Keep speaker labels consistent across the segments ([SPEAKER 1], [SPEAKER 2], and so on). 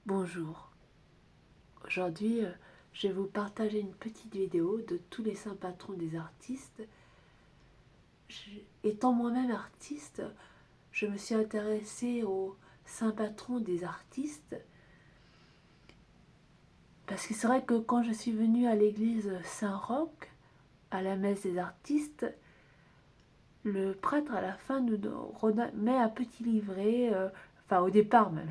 [SPEAKER 1] Bonjour, aujourd'hui je vais vous partager une petite vidéo de tous les saints patrons des artistes. Étant moi-même artiste, je me suis intéressée aux saints patrons des artistes parce que c'est vrai que quand je suis venue à l'église Saint-Roch, à la messe des artistes, le prêtre à la fin nous remet un petit livret, enfin au départ même,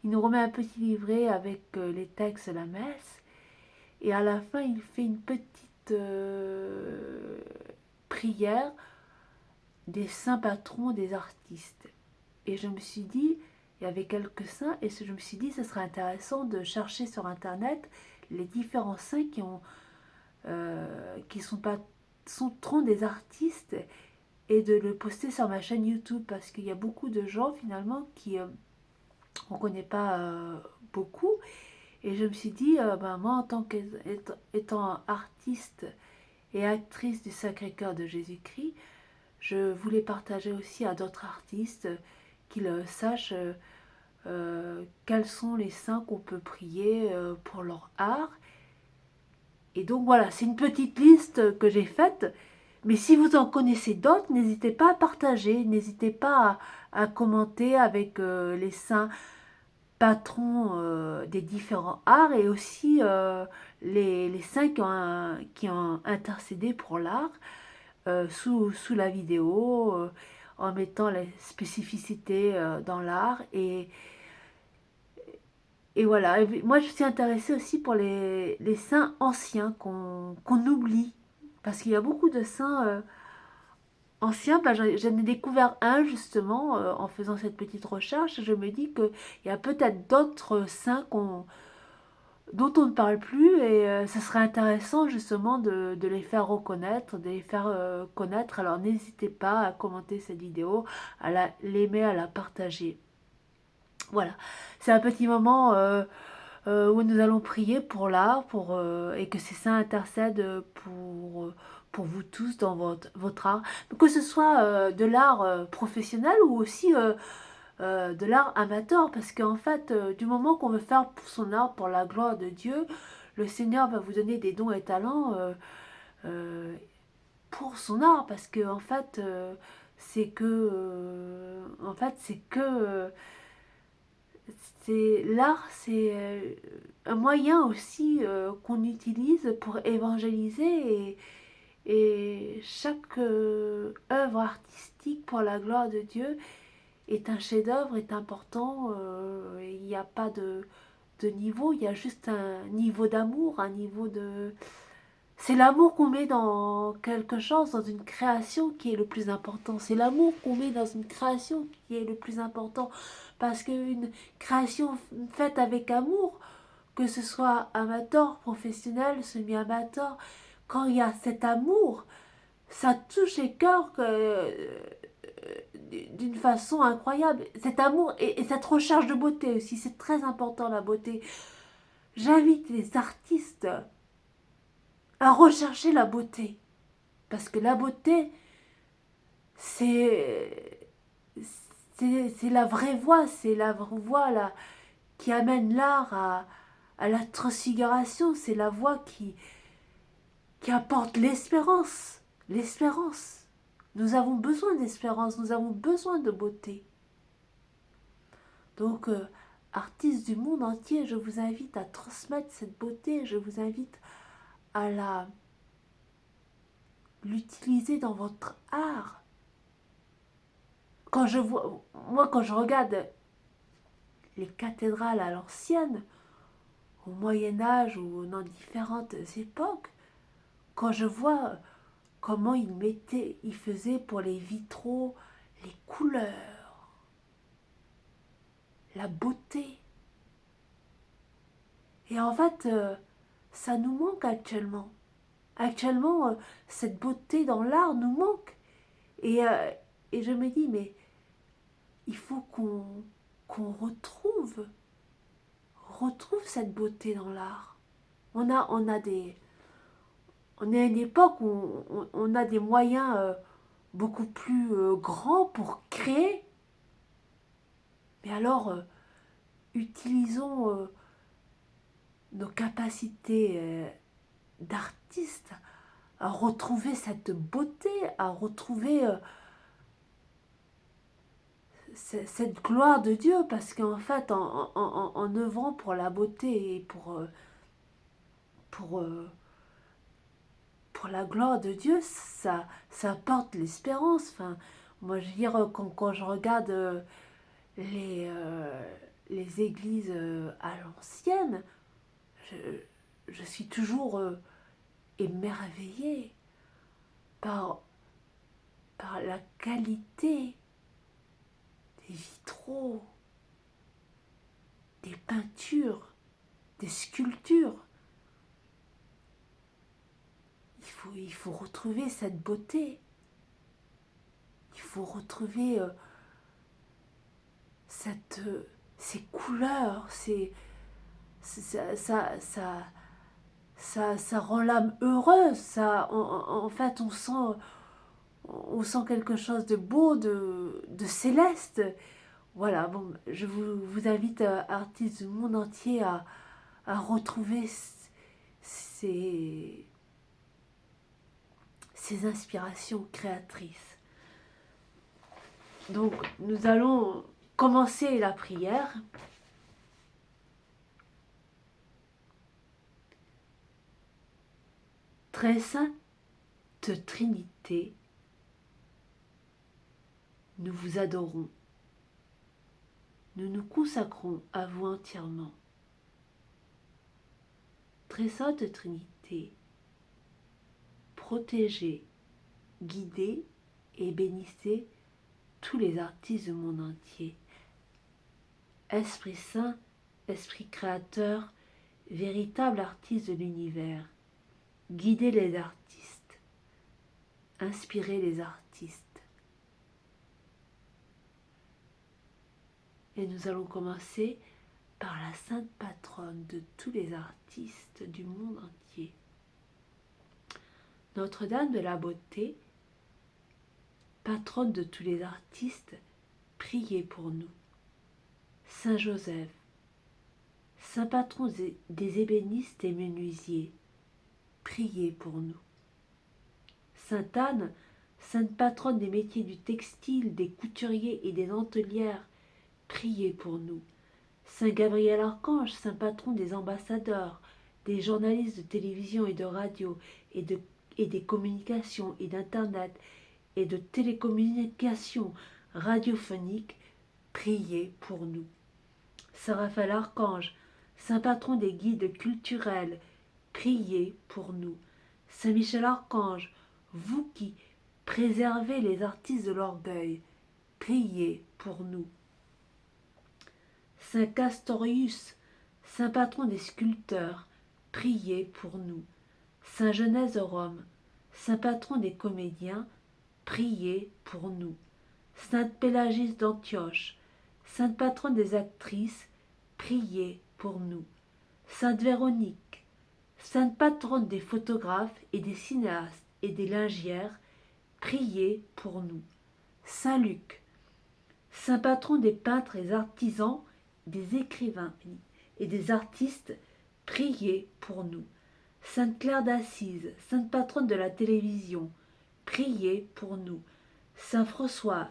[SPEAKER 1] il nous remet un petit livret avec les textes de la messe. Et à la fin, il fait une petite prière des saints patrons des artistes. Et je me suis dit, il y avait quelques saints, et je me suis dit, ce serait intéressant de chercher sur Internet les différents saints qui sont patrons des artistes et de le poster sur ma chaîne YouTube parce qu'il y a beaucoup de gens finalement qui on ne connaît pas beaucoup. Et je me suis dit, moi en tant qu'étant artiste et actrice du Sacré-Cœur de Jésus-Christ, je voulais partager aussi à d'autres artistes qu'ils sachent quels sont les saints qu'on peut prier pour leur art. Et donc voilà, c'est une petite liste que j'ai faite. Mais si vous en connaissez d'autres, n'hésitez pas à partager, n'hésitez pas à commenter avec les saints patrons des différents arts et aussi les saints qui ont intercédé pour l'art sous la vidéo en mettant les spécificités dans l'art et voilà. Et moi je suis intéressée aussi pour les saints anciens qu'on oublie parce qu'il y a beaucoup de saints anciens. Ben, j'en ai découvert un justement en faisant cette petite recherche. Je me dis qu'il y a peut-être d'autres saints dont on ne parle plus et ce serait intéressant justement de les faire reconnaître, de les faire connaître. Alors n'hésitez pas à commenter cette vidéo, à l'aimer, à la partager. Voilà, c'est un petit moment où nous allons prier pour l'art et que ces saints intercèdent pour vous tous dans votre art. Que ce soit de l'art professionnel ou aussi de l'art amateur, parce qu'en fait, du moment qu'on veut faire pour son art, pour la gloire de Dieu, le Seigneur va vous donner des dons et talents euh, pour son art, parce que en fait, c'est l'art, c'est un moyen aussi qu'on utilise pour évangéliser et chaque œuvre artistique pour la gloire de Dieu est un chef-d'œuvre, est important. Il n'y a pas de niveau, il y a juste un niveau d'amour, un niveau de... C'est l'amour qu'on met dans quelque chose, dans une création qui est le plus important. C'est l'amour qu'on met dans une création qui est le plus important. Parce qu'une création faite avec amour, que ce soit amateur, professionnel, semi-amateur, quand il y a cet amour, ça touche les cœurs d'une façon incroyable. Cet amour et cette recherche de beauté aussi, c'est très important la beauté. J'invite les artistes à rechercher la beauté. Parce que la beauté, c'est c'est la vraie voie, c'est la vraie voie là, qui amène l'art à la transfiguration, c'est la voie qui apporte l'espérance. L'espérance. Nous avons besoin d'espérance, nous avons besoin de beauté. Donc, artistes du monde entier, je vous invite à transmettre cette beauté, je vous invite à l'utiliser dans votre art. Quand je regarde les cathédrales à l'ancienne, au Moyen Âge ou dans différentes époques, quand je vois comment ils faisaient pour les vitraux, les couleurs, la beauté. Et en fait, ça nous manque actuellement. Actuellement, cette beauté dans l'art nous manque. Et, euh, et je me dis, mais il faut qu'on retrouve cette beauté dans l'art. On est à une époque où on a des moyens beaucoup plus grands pour créer. Mais alors, utilisons nos capacités d'artistes, à retrouver cette beauté, à retrouver cette gloire de Dieu, parce qu'en fait, en œuvrant pour la beauté et pour, euh, pour la gloire de Dieu, ça apporte l'espérance. Enfin, moi, je veux dire, quand je regarde les, euh, les églises à l'ancienne, je, je suis toujours émerveillée par, par la qualité des vitraux, des peintures, des sculptures. Il faut retrouver cette beauté. Il faut retrouver ces couleurs. Ça rend l'âme heureuse. En fait, on sent quelque chose de beau, de céleste. Voilà, bon, je vous invite, artistes du monde entier, à retrouver ces, ces inspirations créatrices. Donc, nous allons commencer la prière. Très sainte Trinité, nous vous adorons. Nous nous consacrons à vous entièrement. Très sainte Trinité, protégez, guidez et bénissez tous les artistes du monde entier. Esprit Saint, Esprit Créateur, véritable artiste de l'univers, guidez les artistes, inspirez les artistes. Et nous allons commencer par la sainte patronne de tous les artistes du monde entier. Notre-Dame de la Beauté, patronne de tous les artistes, priez pour nous. Saint Joseph, saint patron des ébénistes et menuisiers, priez pour nous. Sainte Anne, sainte patronne des métiers du textile, des couturiers et des dentelières, priez pour nous. Saint Gabriel Archange, saint patron des ambassadeurs, des journalistes de télévision et de radio, et des communications et d'internet, et de télécommunications radiophoniques, priez pour nous. Saint Raphaël Archange, saint patron des guides culturels, priez pour nous. Saint Michel Archange, vous qui préservez les artistes de l'orgueil, priez pour nous. Saint Castorius, saint patron des sculpteurs, priez pour nous. Saint Genèse de Rome, saint patron des comédiens, priez pour nous. Sainte Pélagis d'Antioche, sainte patronne des actrices, priez pour nous. Sainte Véronique, sainte patronne des photographes et des cinéastes et des lingières, priez pour nous. Saint Luc, saint patron des peintres et artisans, des écrivains et des artistes, priez pour nous. Sainte Claire d'Assise, sainte patronne de la télévision, priez pour nous. Saint François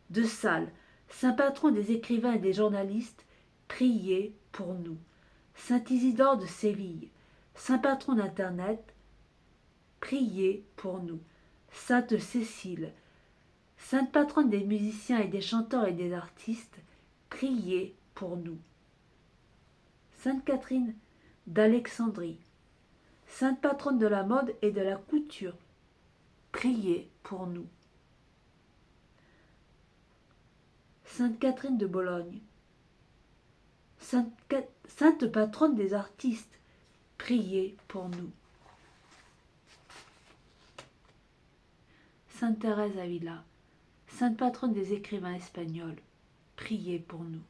[SPEAKER 1] de Sales, saint patron des écrivains et des journalistes, priez pour nous. Saint Isidore de Séville, saint patron d'Internet, priez pour nous. Sainte Cécile, sainte patronne des musiciens et des chanteurs et des artistes, priez pour nous. Sainte Catherine d'Alexandrie, sainte patronne de la mode et de la couture, priez pour nous. Sainte Catherine de Bologne, sainte patronne des artistes, priez pour nous. Sainte Thérèse d'Avila, sainte patronne des écrivains espagnols, priez pour nous.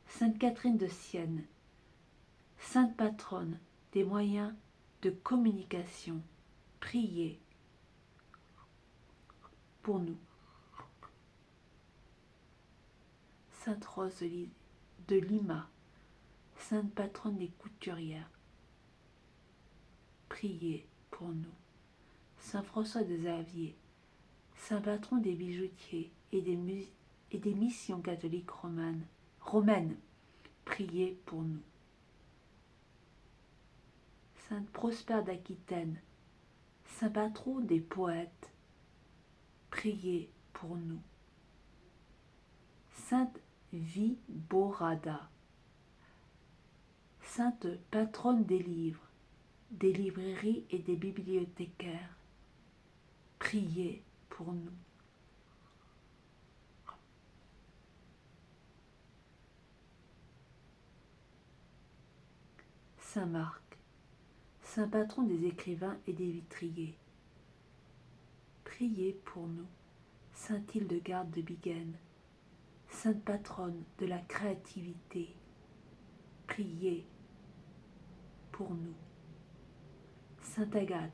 [SPEAKER 1] Sainte Catherine de Sienne, sainte patronne des moyens de communication, priez pour nous. Sainte Rose de Lima, sainte patronne des couturières, priez pour nous. Saint François de Xavier, saint patron des bijoutiers et des missions catholiques romaines, priez pour nous. Sainte Prospère d'Aquitaine, saint patron des poètes, priez pour nous. Sainte Viborada, sainte patronne des livres, des librairies et des bibliothécaires, priez pour nous. Saint Marc, saint patron des écrivains et des vitriers, priez pour nous. Sainte Hildegarde de Bingen, sainte patronne de la créativité, priez pour nous. Sainte Agathe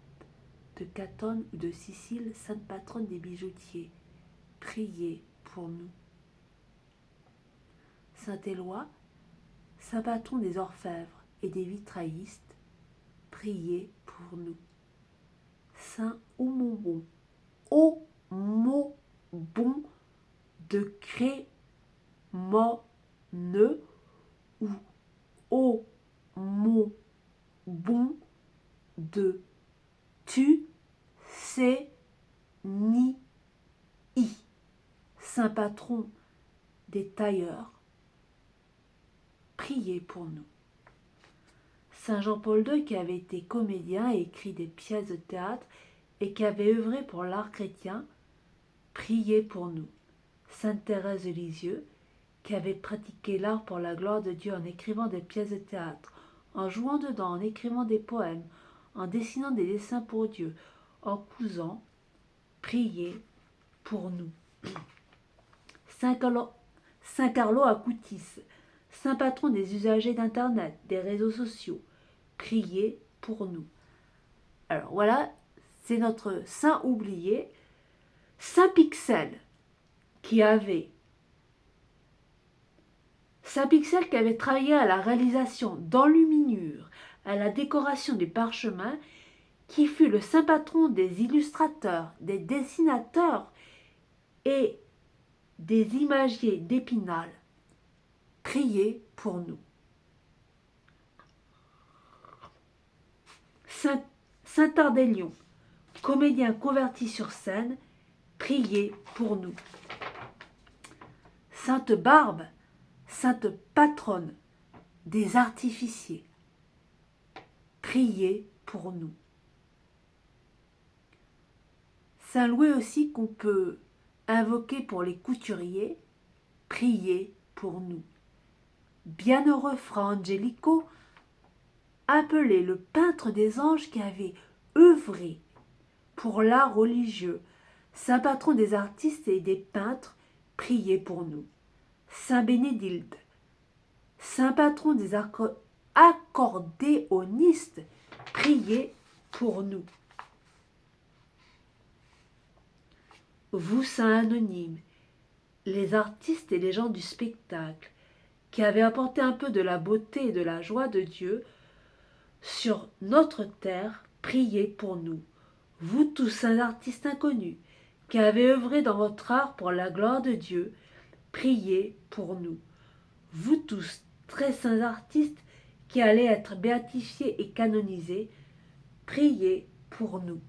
[SPEAKER 1] de Catonne ou de Sicile, sainte patronne des bijoutiers, priez pour nous. Saint Éloi, saint patron des orfèvres et des vitraillistes, priez pour nous. Saint Oumobon, de Crémoneux ou Aumont de Tucéniy, saint patron des tailleurs, priez pour nous. Saint Jean-Paul II, qui avait été comédien et écrit des pièces de théâtre et qui avait œuvré pour l'art chrétien, priez pour nous. Sainte Thérèse de Lisieux, qui avait pratiqué l'art pour la gloire de Dieu en écrivant des pièces de théâtre, en jouant dedans, en écrivant des poèmes, en dessinant des dessins pour Dieu, en cousant, priez pour nous. Saint Carlo Acutis, saint patron des usagers d'Internet, des réseaux sociaux, priez pour nous. Alors voilà, c'est notre saint oublié, Saint Pixel, qui avait travaillé à la réalisation d'enluminures, à la décoration du parchemin, qui fut le saint patron des illustrateurs, des dessinateurs et des imagiers d'Épinal. Priez pour nous. Saint Ardélion, comédien converti sur scène, priez pour nous. Sainte Barbe, sainte patronne des artificiers, priez pour nous. Saint Louis aussi, qu'on peut invoquer pour les couturiers, priez pour nous. Bienheureux Fra Angelico, appelé le peintre des anges, qui avait œuvré pour l'art religieux, saint patron des artistes et des peintres, priez pour nous. Saint Bénédicte, saint patron des accordéonistes, priez pour nous. Vous, saints anonymes, les artistes et les gens du spectacle, qui avez apporté un peu de la beauté et de la joie de Dieu sur notre terre, priez pour nous. Vous tous, saints artistes inconnus, qui avez œuvré dans votre art pour la gloire de Dieu, priez pour nous. Vous tous, très saints artistes, qui allez être béatifiés et canonisés, priez pour nous.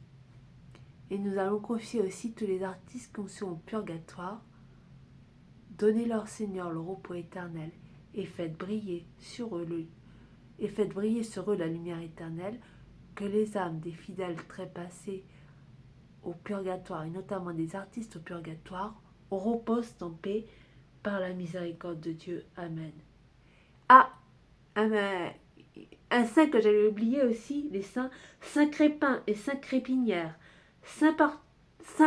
[SPEAKER 1] Et nous allons confier aussi tous les artistes qui sont au purgatoire. Donnez-leur, Seigneur, le repos éternel, et faites briller sur eux la lumière éternelle, que les âmes des fidèles trépassés au purgatoire, et notamment des artistes au purgatoire, reposent en paix par la miséricorde de Dieu. Amen. Ah, un saint que j'avais oublié aussi, les saints, Saint Crépin et Saint Crépinière, saint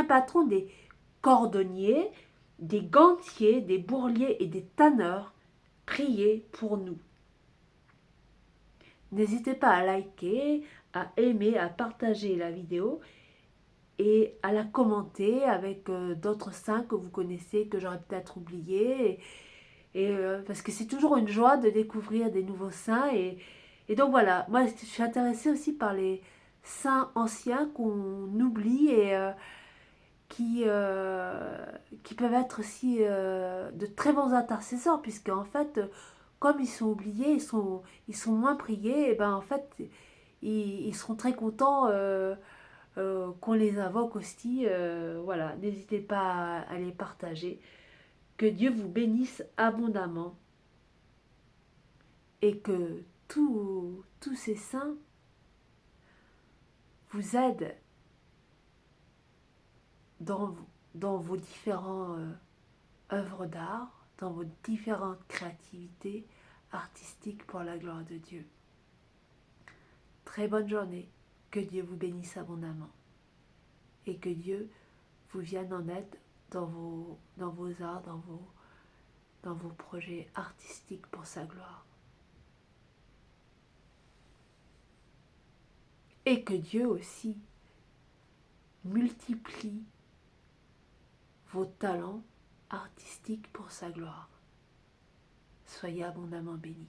[SPEAKER 1] patron des cordonniers, des gantiers, des bourliers et des tanneurs, priez pour nous. N'hésitez pas à liker, à aimer, à partager la vidéo et à la commenter avec d'autres saints que vous connaissez, que j'aurais peut-être oubliés. Parce que c'est toujours une joie de découvrir des nouveaux saints. Et donc voilà, moi je suis intéressée aussi par les saints anciens qu'on oublie qui, euh, qui peuvent être aussi de très bons intercesseurs, puisque en fait, comme ils sont oubliés, ils sont moins priés, et ben en fait, ils seront très contents qu'on les invoque aussi. Voilà, n'hésitez pas à les partager. Que Dieu vous bénisse abondamment et que tous ces saints vous aident dans, dans vos différentes œuvres d'art, dans vos différentes créativités artistiques pour la gloire de Dieu. Très bonne journée, que Dieu vous bénisse abondamment et que Dieu vous vienne en aide dans vos arts, dans vos projets artistiques pour sa gloire. Et que Dieu aussi multiplie vos talents artistiques pour sa gloire. Soyez abondamment bénis.